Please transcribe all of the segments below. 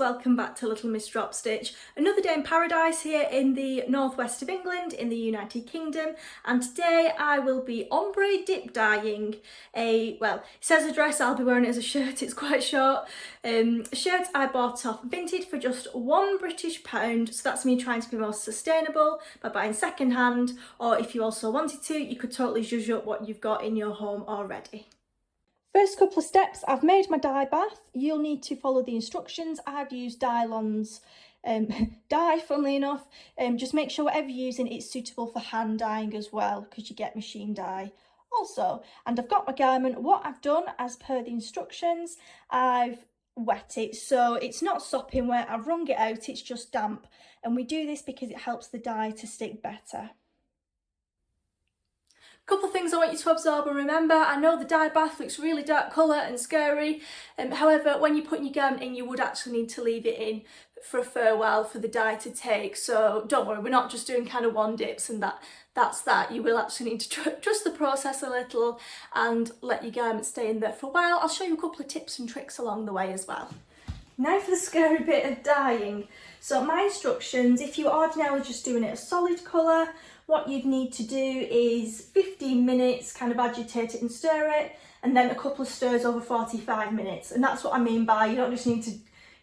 welcome back to Little Miss Drop Stitch. Another day in paradise here in the northwest of England in the United Kingdom, and today I will be ombre dip dyeing well, it says a dress, I'll be wearing it as a shirt, it's quite short. A shirt I bought off Vinted for just £1 so that's me trying to be more sustainable by buying second hand, or if you also wanted to, you could totally zhuzh up what you've got in your home already. First couple of steps, I've made my dye bath. You'll need to follow the instructions. I've used Dylon's dye, funnily enough. Just make sure whatever you're using, it's suitable for hand dyeing as well, because you get machine dye also. And I've got my garment. What I've done, as per the instructions, I've wet it. So it's not sopping wet, I've wrung it out, it's just damp. And we do this because it helps the dye to stick better. Couple of things I want you to absorb and remember. I know the dye bath looks really dark colour and scary, however when you're putting your garment in you would actually need to leave it in for a fair while for the dye to take, so don't worry, we're not just doing kind of one dips and that's that. You will actually need to trust the process a little and let your garment stay in there for a while. I'll show you a couple of tips and tricks along the way as well. Now for the scary bit of dyeing. So my instructions, if you're ordinarily just doing it a solid colour, what you'd need to do is 15 minutes, kind of agitate it and stir it, and then a couple of stirs over 45 minutes. And that's what I mean by you don't just need to,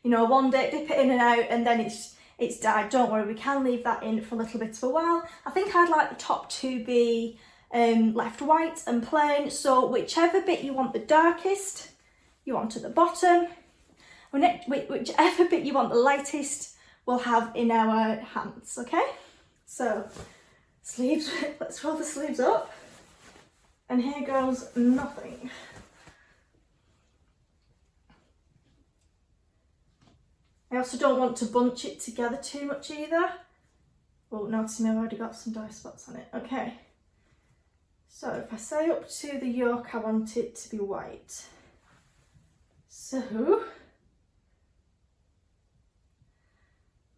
one dip it in and out and then it's dyed. Don't worry, we can leave that in for a little bit of a while. I think I'd like the top to be left white and plain, so whichever bit you want the darkest, you want at the bottom, whichever bit you want the lightest, we'll have in our hands, okay? So sleeves, let's roll the sleeves up, and here goes nothing. I also don't want to bunch it together too much either. Oh, notice me, I've already got some dye spots on it. Okay, so if I say up to the yoke I want it to be white, so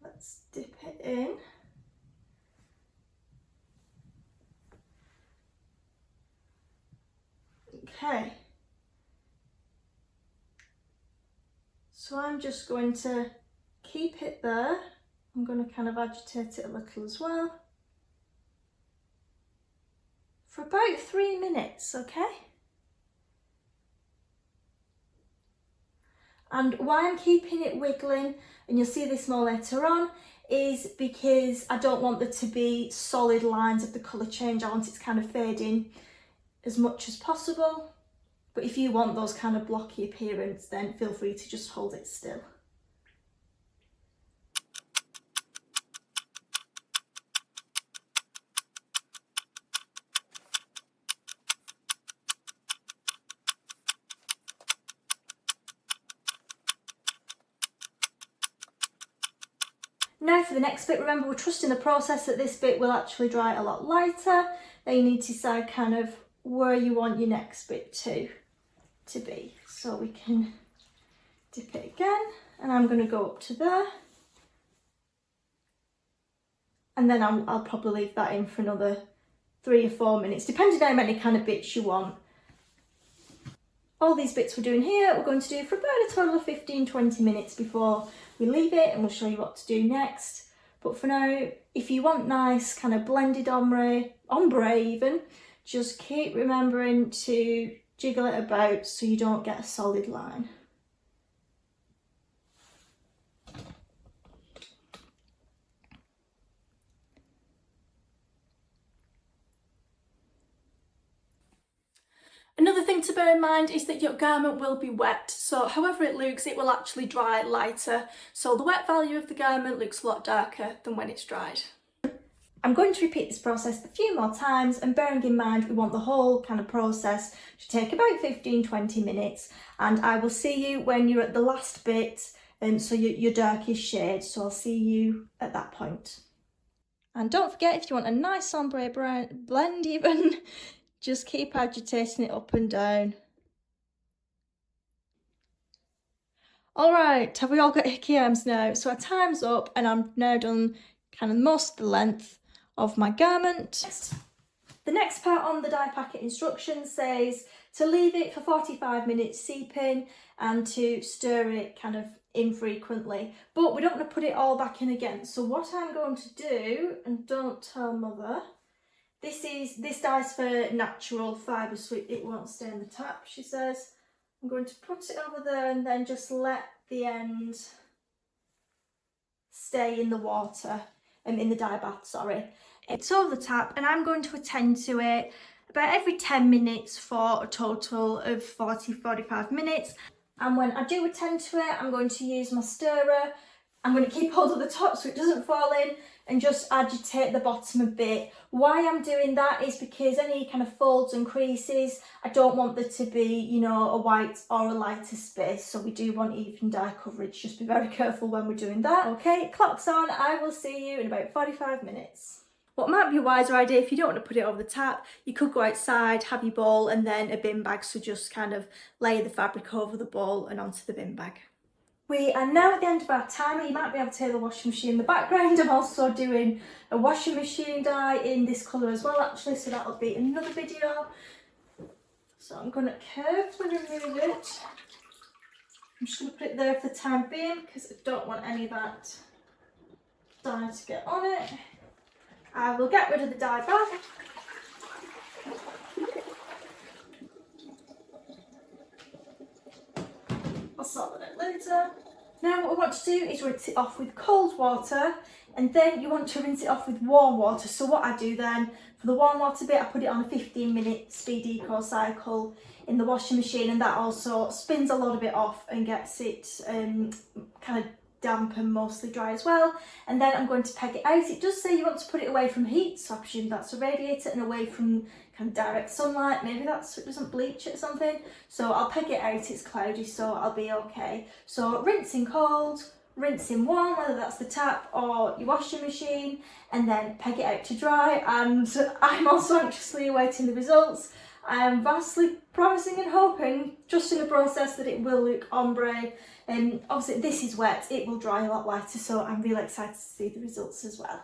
let's dip it in. Okay, so I'm just going to keep it there. I'm going to kind of agitate it a little as well for about 3 minutes, okay? And why I'm keeping it wiggling, and you'll see this more later on, is because I don't want there to be solid lines of the colour change. I want it to kind of fade in as much as possible. But if you want those kind of blocky appearance, then feel free to just hold it still. Now for the next bit, remember we're trusting the process that this bit will actually dry a lot lighter. Then you need to decide kind of where you want your next bit to be. So we can dip it again, and I'm going to go up to there, and then I'll probably leave that in for another 3 or 4 minutes, depending on how many kind of bits you want. All these bits we're doing here, we're going to do for about a total of 15-20 minutes before we leave it, and we'll show you what to do next. But for now, if you want nice kind of blended ombre even, just keep remembering to jiggle it about so you don't get a solid line. Another thing to bear in mind is that your garment will be wet, so however it looks, it will actually dry lighter. So the wet value of the garment looks a lot darker than when it's dried. I'm going to repeat this process a few more times, and bearing in mind we want the whole kind of process to take about 15-20 minutes, and I will see you when you're at the last bit, so your darkest shade, so I'll see you at that point. And don't forget, if you want a nice ombre blend even, just keep agitating it up and down. Alright, have we all got hickey arms now? So our time's up, and I'm now done kind of most of the length of my garment. The next part on the dye packet instructions says to leave it for 45 minutes seeping and to stir it kind of infrequently. But we don't want to put it all back in again. So what I'm going to do, and don't tell Mother, this dye's for natural fibre, so it won't stay in the tap, she says. I'm going to put it over there and then just let the end stay in the water, in the dye bath, sorry. It's over the tap, and I'm going to attend to it about every 10 minutes for a total of 40-45 minutes. And when I do attend to it, I'm going to use my stirrer. I'm going to keep hold of the top so it doesn't fall in and just agitate the bottom a bit. Why I'm doing that is because any kind of folds and creases, I don't want there to be, you know, a white or a lighter space. So we do want even dye coverage. Just be very careful when we're doing that. Okay, clock's on. I will see you in about 45 minutes. What might be a wiser idea, if you don't want to put it over the tap, you could go outside, have your bowl and then a bin bag, so just kind of lay the fabric over the bowl and onto the bin bag. We are now at the end of our timer. You might be able to hear the washing machine in the background. I'm also doing a washing machine dye in this colour as well actually, so that'll be another video. So I'm going to carefully remove it. I'm just going to put it there for the time being because I don't want any of that dye to get on it. I will get rid of the dye bag. I'll sort that out later. Now what we want to do is rinse it off with cold water, and then you want to rinse it off with warm water. So what I do then, for the warm water bit, I put it on a 15-minute speed eco cycle in the washing machine, and that also spins a lot of it off and gets it kind of damp and mostly dry as well. And then I'm going to peg it out. It does say you want to put it away from heat, so I presume that's a radiator, and away from kind of direct sunlight. Maybe that's so it doesn't bleach it or something. So I'll peg it out. It's cloudy, so I'll be okay. So rinse in cold, rinse in warm, whether that's the tap or your washing machine, and then peg it out to dry. And I'm also anxiously awaiting the results. I am vastly promising and hoping, just in the process, that it will look ombre. And obviously this is wet, it will dry a lot lighter, so I'm really excited to see the results as well.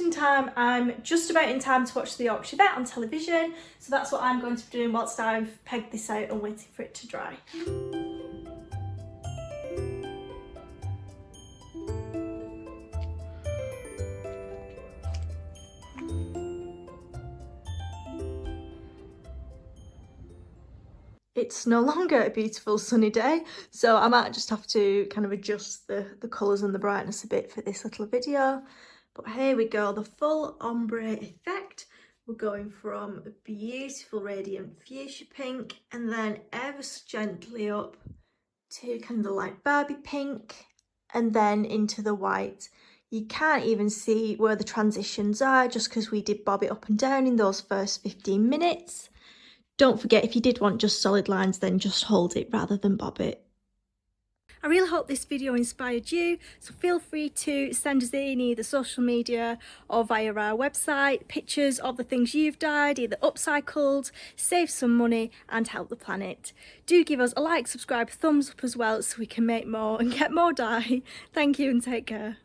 Time, I'm just about in time to watch the Yorkshire Vet on television, so that's what I'm going to be doing whilst I've pegged this out and waiting for it to dry. It's no longer a beautiful sunny day, so I might just have to kind of adjust the colours and the brightness a bit for this little video. But here we go, the full ombre effect. We're going from a beautiful radiant fuchsia pink and then ever so gently up to kind of the light Barbie pink and then into the white. You can't even see where the transitions are just because we did bob it up and down in those first 15 minutes. Don't forget, if you did want just solid lines, then just hold it rather than bob it. I really hope this video inspired you, so feel free to send us in either social media or via our website pictures of the things you've dyed, either upcycled, save some money and help the planet. Do give us a like, subscribe, thumbs up as well so we can make more and get more dye. Thank you and take care.